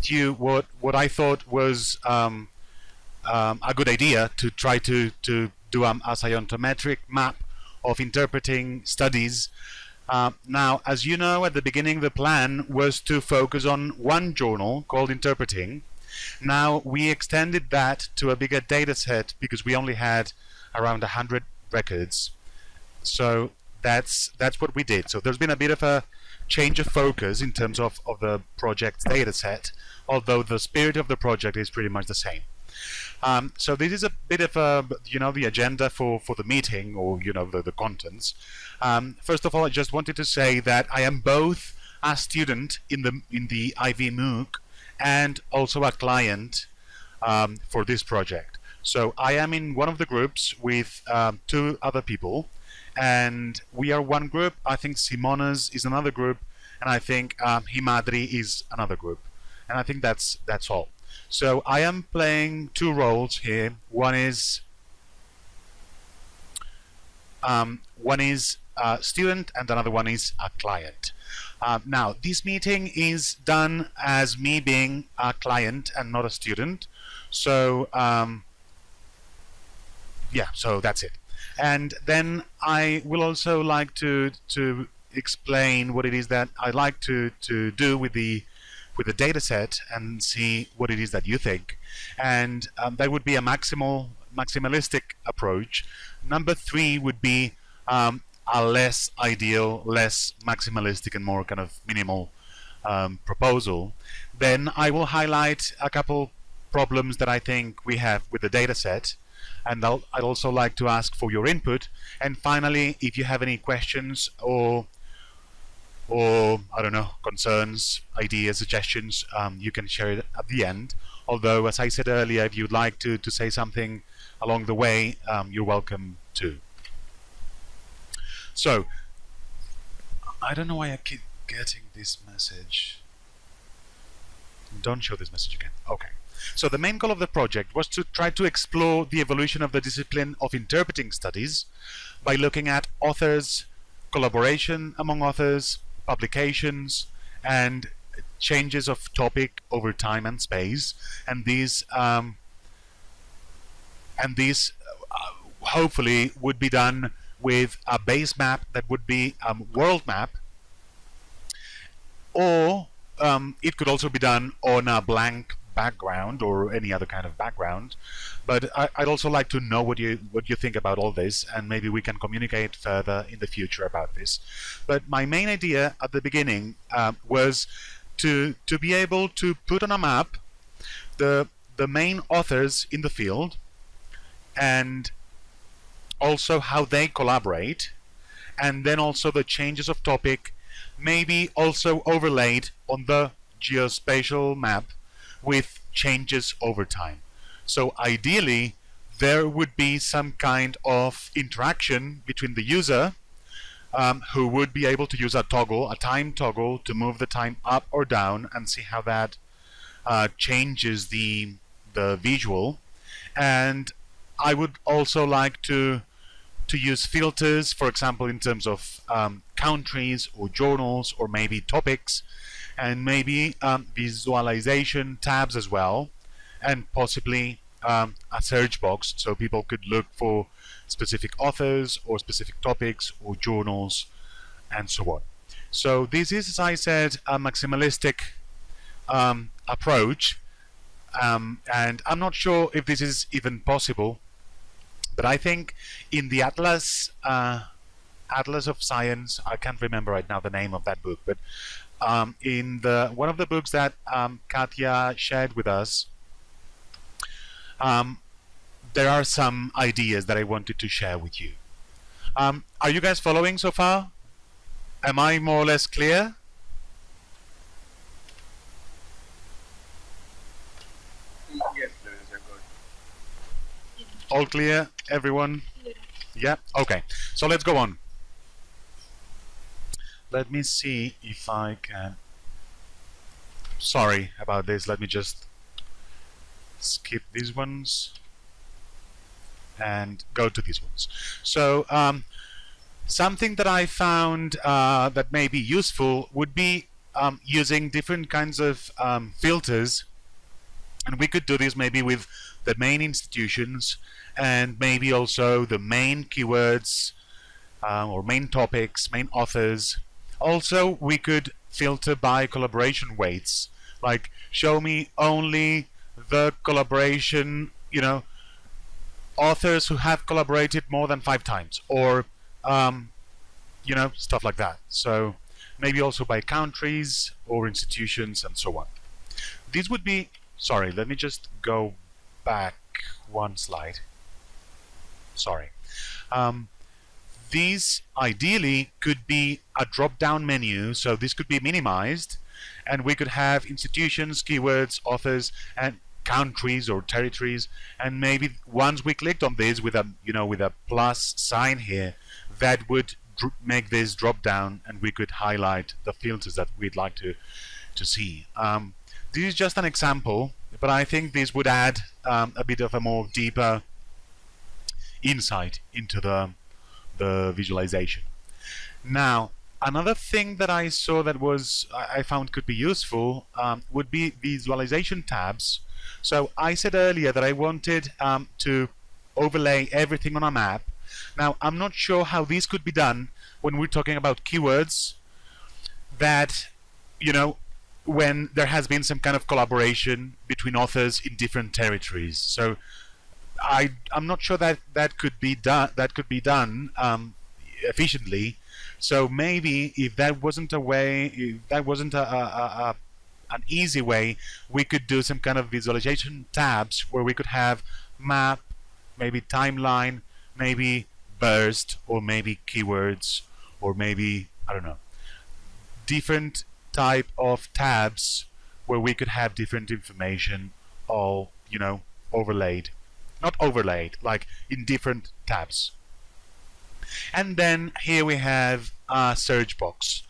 with you what I thought was a good idea to try to do a scientometric map of interpreting studies. Now, as you know, at the beginning the plan was to focus on one journal called Interpreting. Now we extended that to a bigger data set because we only had around 100 records. So that's what we did. So there's been a bit of a change of focus in terms of the project's data set, although the spirit of the project is pretty much the same. So this is a bit of the agenda for the meeting, or the contents. First of all, I just wanted to say that I am both a student in the Ivy MOOC and also a client for this project. So I am in one of the groups with 2 other people, and we are one group. I think Simonas is another group, and I think Himadri is another group, and I think that's all. So I am playing 2 roles here. One is a student, and another one is a client. Now, this meeting is done as me being a client and not a student. So yeah, so that's it. And then I will also like to explain what it is that I like to do with the data set and see what it is that you think. And that would be a maximalistic approach. Number 3 would be a less ideal, less maximalistic, and more kind of minimal proposal. Then I will highlight a couple problems that I think we have with the data set, and I'd also like to ask for your input. And finally, if you have any questions or I don't know, concerns, ideas, suggestions, you can share it at the end. Although, as I said earlier, if you'd like to say something along the way, you're welcome to. So, I don't know why I keep getting this message. Don't show this message again. Okay. So the main goal of the project was to try to explore the evolution of the discipline of interpreting studies by looking at authors, collaboration among authors, publications, and changes of topic over time and space. And these hopefully would be done with a base map that would be a world map, or it could also be done on a blank background or any other kind of background. But I'd also like to know what you think about all this, and maybe we can communicate further in the future about this. But my main idea at the beginning was to be able to put on a map the main authors in the field, and also how they collaborate, and then also the changes of topic, maybe also overlaid on the geospatial map with changes over time. So ideally there would be some kind of interaction between the user, who would be able to use a time toggle to move the time up or down and see how that changes the visual. And I would also like to use filters, for example, in terms of countries or journals or maybe topics, and maybe visualization tabs as well, and possibly a search box so people could look for specific authors or specific topics or journals and so on. So this is, as I said, a maximalistic approach, and I'm not sure if this is even possible. But I think in the Atlas of Science, I can't remember right now the name of that book, but in one of the books that Katya shared with us, there are some ideas that I wanted to share with you. Are you guys following so far? Am I more or less clear? Yes, there is a good. All clear, everyone? Yeah? Okay. So let's go on. Let me see if I can... Sorry about this. Let me just skip these ones and go to these ones. So something that I found that may be useful would be using different kinds of filters, and we could do this maybe with the main institutions and maybe also the main keywords or main topics, main authors. Also, we could filter by collaboration weights, like show me only the collaboration, authors who have collaborated more than 5 times, or stuff like that. So maybe also by countries or institutions and so on. These would be, sorry, let me just go back one slide. Sorry. These ideally could be a drop-down menu, so this could be minimized, and we could have institutions, keywords, authors, and countries or territories, and maybe once we clicked on this with a plus sign here, that would make this drop down, and we could highlight the filters that we'd like to see. This is just an example, but I think this would add a bit of a more deeper insight into the visualization. Now, another thing that I saw that I found could be useful would be visualization tabs. So I said earlier that I wanted to overlay everything on a map. Now, I'm not sure how this could be done when we're talking about keywords that, when there has been some kind of collaboration between authors in different territories. So I'm not sure that could be done efficiently. So maybe if that wasn't an easy way, we could do some kind of visualization tabs where we could have map, maybe timeline, maybe burst, or maybe keywords, or maybe, I don't know, different type of tabs where we could have different information all, overlaid. Not overlaid, like in different tabs. And then here we have a search box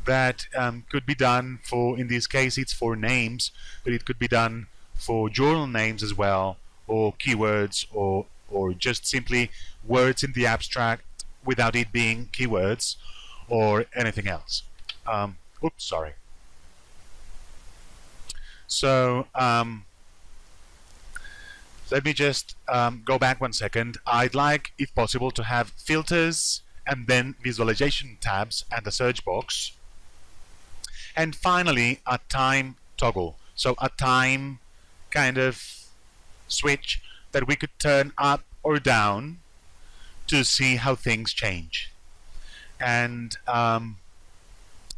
that could be done for, in this case it's for names, but it could be done for journal names as well, or keywords, or just simply words in the abstract without it being keywords, or anything else. Oops, sorry. So let me just go back one second. I'd like, if possible, to have filters and then visualization tabs and a search box. And finally, a time toggle. So a time kind of switch that we could turn up or down to see how things change. And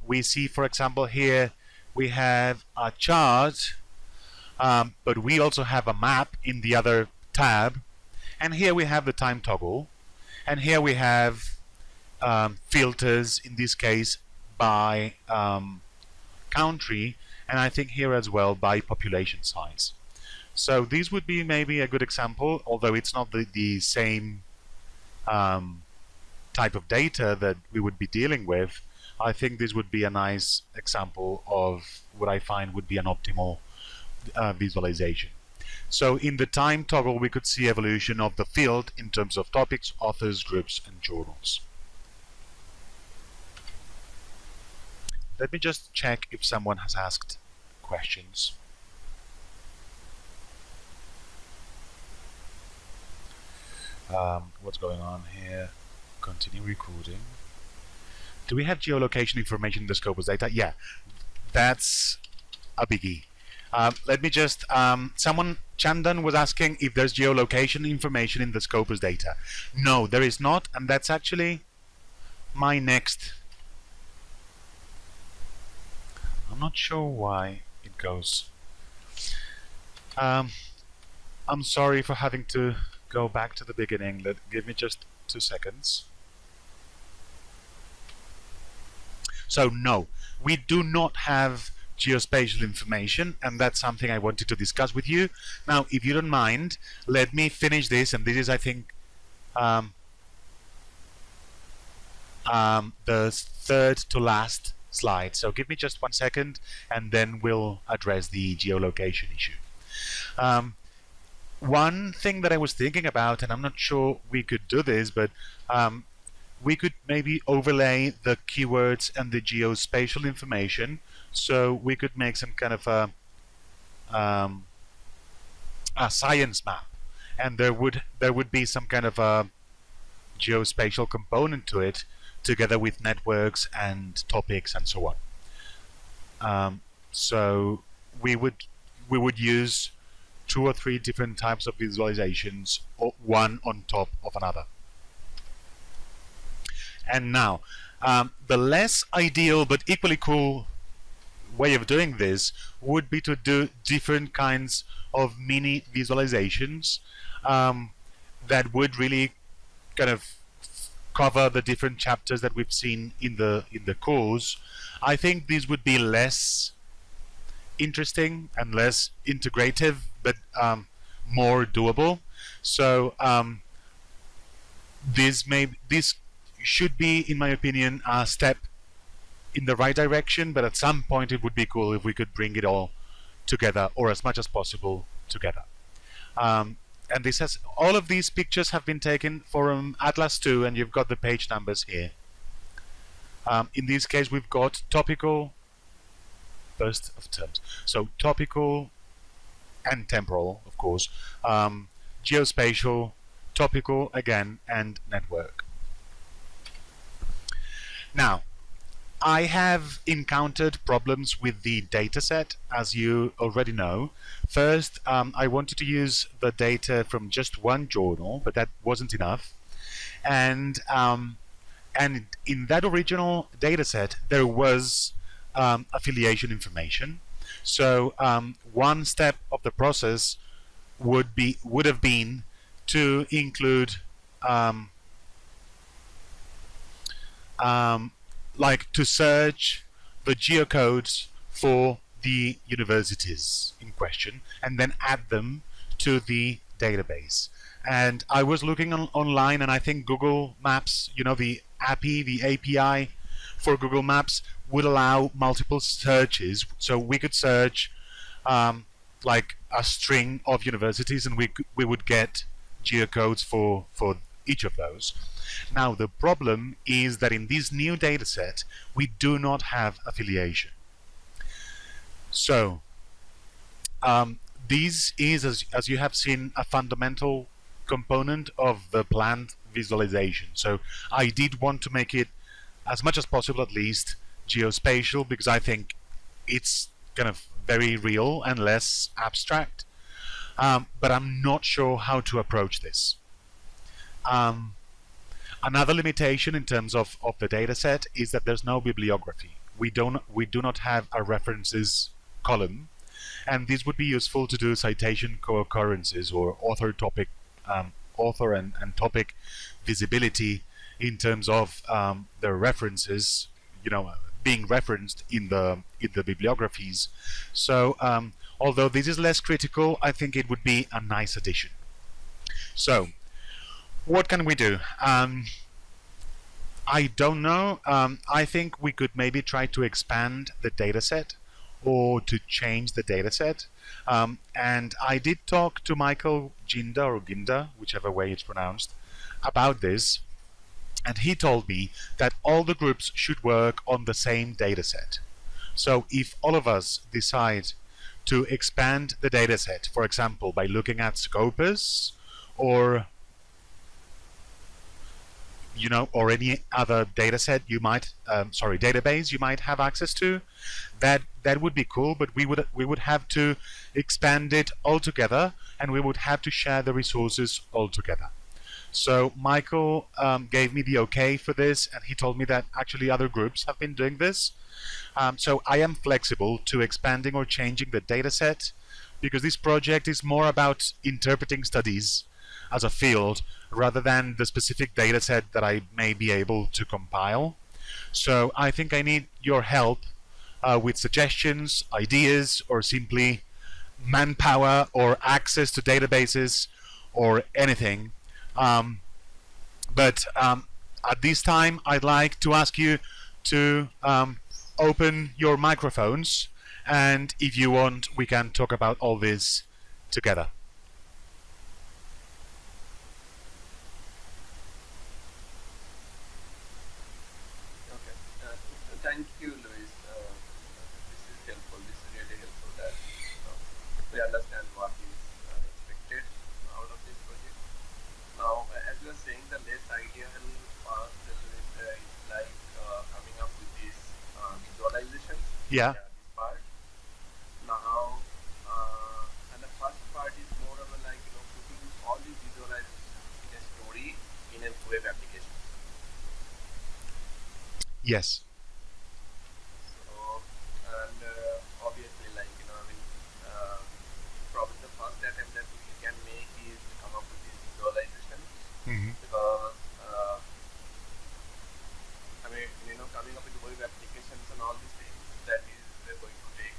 we see, for example, here we have a chart, but we also have a map in the other tab. And here we have the time toggle. And here we have filters, in this case, by country, and I think here as well by population size. So these would be maybe a good example, although it's not the same type of data that we would be dealing with. I think this would be a nice example of what I find would be an optimal visualization. So in the time toggle, we could see evolution of the field in terms of topics, authors, groups, and journals. Let me just check if someone has asked questions. What's going on here? Continue recording. Do we have geolocation information in the Scopus data? Yeah, that's a biggie. Let me just, Chandan was asking if there's geolocation information in the Scopus data. No, there is not, and that's actually my next. I'm not sure why it goes. I'm sorry for having to go back to the beginning. Give me just 2 seconds. So no, we do not have geospatial information, and that's something I wanted to discuss with you. Now, if you don't mind, let me finish this, and this is, I think, the third to last slide. So give me just 1 second, and then we'll address the geolocation issue. One thing that I was thinking about, and I'm not sure we could do this, but we could maybe overlay the keywords and the geospatial information So we could make some kind of um, a science map, and there would be some kind of a geospatial component to it, together with networks and topics and so on. So we would use two or three different types of visualizations, one on top of another. And now, the less ideal but equally cool way of doing this would be to do different kinds of mini visualizations that would really kind of cover the different chapters that we've seen in the course. I think these would be less interesting and less integrative, but more doable. So this should be, in my opinion, a step in the right direction. But at some point, it would be cool if we could bring it all together, or as much as possible together. And this has all of these pictures have been taken from Atlas 2, and you've got the page numbers here. In this case, we've got topical, first of terms. So topical and temporal, of course, geospatial, topical again, and network. Now, I have encountered problems with the dataset, as you already know. First, I wanted to use the data from just one journal, but that wasn't enough. And in that original dataset, there was affiliation information. So one step of the process would have been to include like to search the geocodes for the universities in question and then add them to the database. And I was looking online, and I think Google Maps, the API for Google Maps would allow multiple searches. So we could search like a string of universities, and we would get geocodes for each of those. Now, the problem is that in this new dataset, we do not have affiliation. So, this is, as you have seen, a fundamental component of the planned visualization. So, I did want to make it, as much as possible at least, geospatial, because I think it's kind of very real and less abstract. But I'm not sure how to approach this. Another limitation in terms of the dataset is that there's no bibliography. We do not have a references column, and this would be useful to do citation co-occurrences or author and topic visibility in terms of the references, being referenced in the bibliographies. So although this is less critical, I think it would be a nice addition. So, what can we do? I don't know. I think we could maybe try to expand the dataset or to change the dataset. And I did talk to Michael Ginda, whichever way it's pronounced, about this. And he told me that all the groups should work on the same dataset. So if all of us decide to expand the dataset, for example, by looking at Scopus or or any other database you might have access to, that would be cool. But we would have to expand it altogether, and we would have to share the resources altogether. So Michael gave me the okay for this, and he told me that actually other groups have been doing this. So I am flexible to expanding or changing the dataset, because this project is more about interpreting studies as a field rather than the specific dataset that I may be able to compile. So I think I need your help with suggestions, ideas, or simply manpower or access to databases or anything. But at this time, I'd like to ask you to open your microphones, and if you want, we can talk about all this together. Okay. Thank you, Luis. This Yeah. this part. Now, and the first part is more of a like, putting all these visualizations in a story in a web application. Yes. So, and obviously, like, probably the first attempt that we can make is to come up with this visualization Hmm. because, coming up with web applications and all these things, that is going to take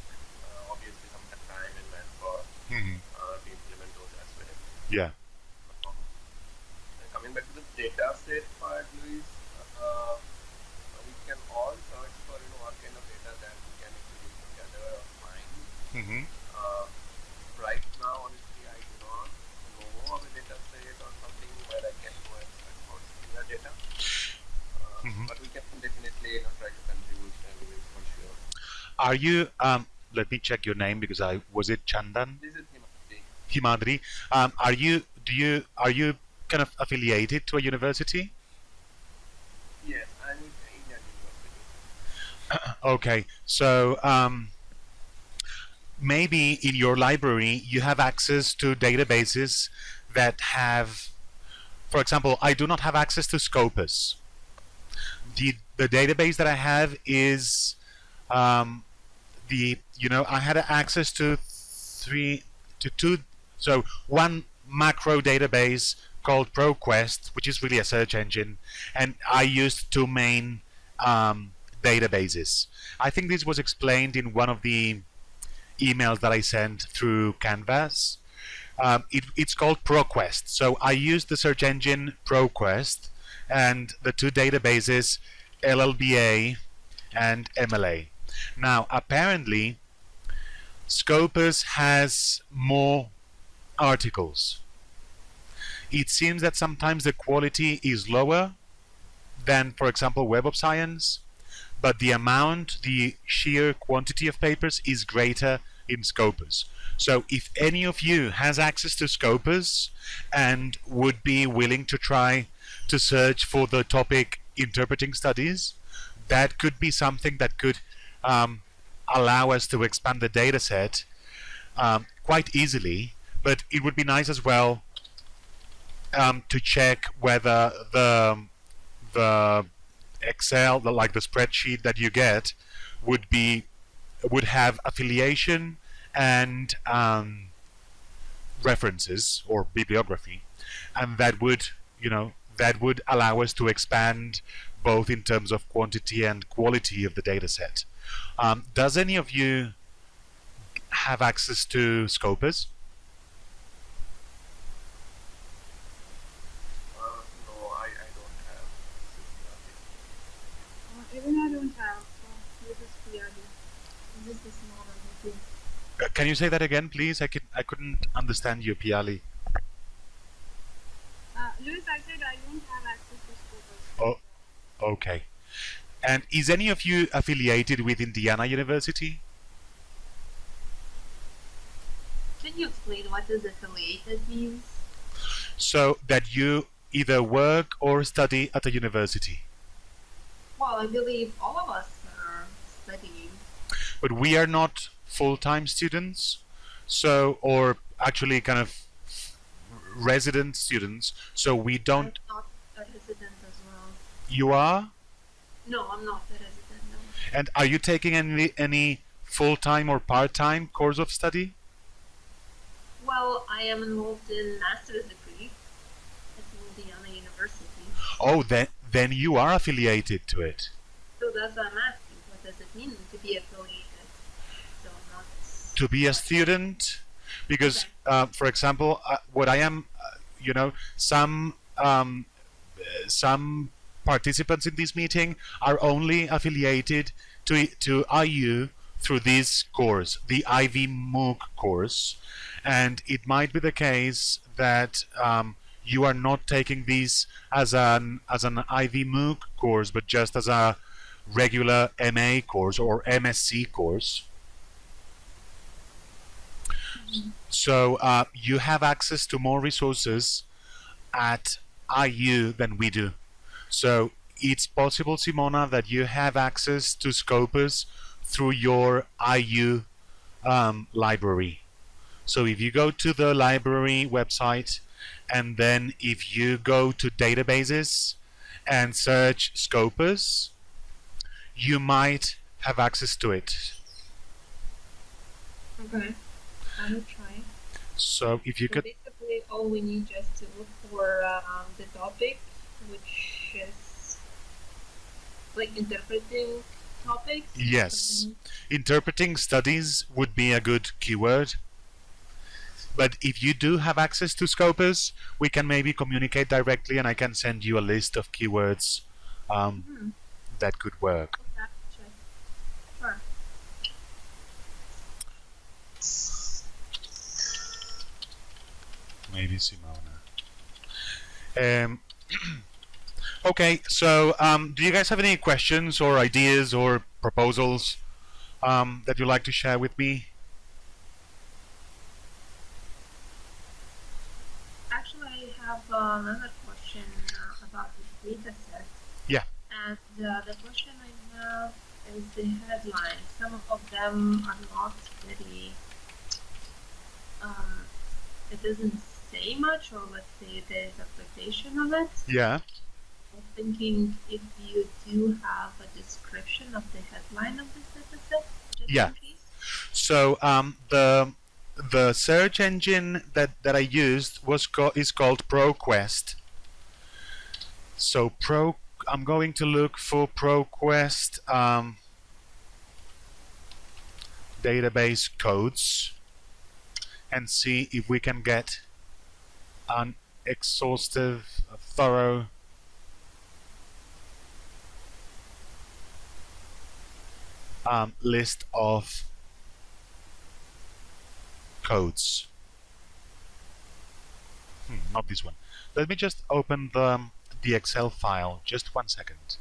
obviously some time and manpower Hmm. to implement those as well. Yeah. Um, Coming back to the data set part, Luis, we can all search for what kind of data that we can actually gather or find. Hmm. Right now, honestly, I do not know of a data set or something where I can go and search for similar data. Hmm. But we can definitely try to contribute for sure. Are you? Let me check your name because I was it Chandan This is Himadri. Himadri. Are you? Do you? Are you kind of affiliated to a university? Yes, I'm with Indian University. Okay. So maybe in your library you have access to databases that have, for example, I do not have access to Scopus. The database that I have is um, I had access to two, so one macro database called ProQuest, which is really a search engine, and I used two main databases. I think this was explained in one of the emails that I sent through Canvas. It's called ProQuest. So I used the search engine ProQuest and the two databases LLBA and MLA. Now, apparently, Scopus has more articles. It seems that sometimes the quality is lower than, for example, Web of Science, but the sheer quantity of papers is greater in Scopus. So if any of you has access to Scopus and would be willing to try to search for the topic interpreting studies, that could be something that could allow us to expand the data set quite easily. But it would be nice as well to check whether the Excel, like the spreadsheet that you get, would have affiliation and references or bibliography, and that would allow us to expand both in terms of quantity and quality of the data set. Does any of you have access to Scopus? No, I don't have. Even I don't have. This is PRD. This is small and Can you say that again, please? I couldn't understand you, Piali. Louis, I said I don't have access to Scopus. Oh, okay. And is any of you affiliated with Indiana University? Can you explain what does affiliated means? So that you either work or study at a university. Well, I believe all of us are studying. But we are not full-time students, or actually kind of resident students, so we don't. I'm not a resident as well. You are? No, I'm not a resident, no. And are you taking any full-time or part-time course of study? Well, I am involved in master's degree at Indiana University. Oh, then you are affiliated to it. So that's what I'm asking. What does it mean to be affiliated? So I'm not... To be a student, because for example, what I am, some participants in this meeting are only affiliated to IU through this course, the Ivy MOOC course, and it might be the case that you are not taking this as an Ivy MOOC course, but just as a regular MA course or MSc course. So you have access to more resources at IU than we do. So it's possible, Simona, that you have access to Scopus through your IU library. So if you go to the library website, and then if you go to databases and search Scopus, you might have access to it. Okay. I will try. So if you So could, basically, all we need just to look for the topic, which is like interpreting topics. yes, something- interpreting studies would be a good keyword. But if you do have access to Scopus, we can maybe communicate directly, and I can send you a list of keywords that could work. Okay, check. Sure. Maybe Simona. Okay, so do you guys have any questions or ideas or proposals that you'd like to share with me? Actually, I have another question about the data set. Yeah. And the question I have is the headline. Some of them are not very. It doesn't say much, or let's say the interpretation of it. Yeah. I'm thinking if you do have a description of the headline of this data set, just Yeah. in case. So the search engine that I used is called ProQuest. So I'm going to look for ProQuest database codes and see if we can get an exhaustive, thorough list of codes. Not this one. Let me just open the Excel file. Just 1 second.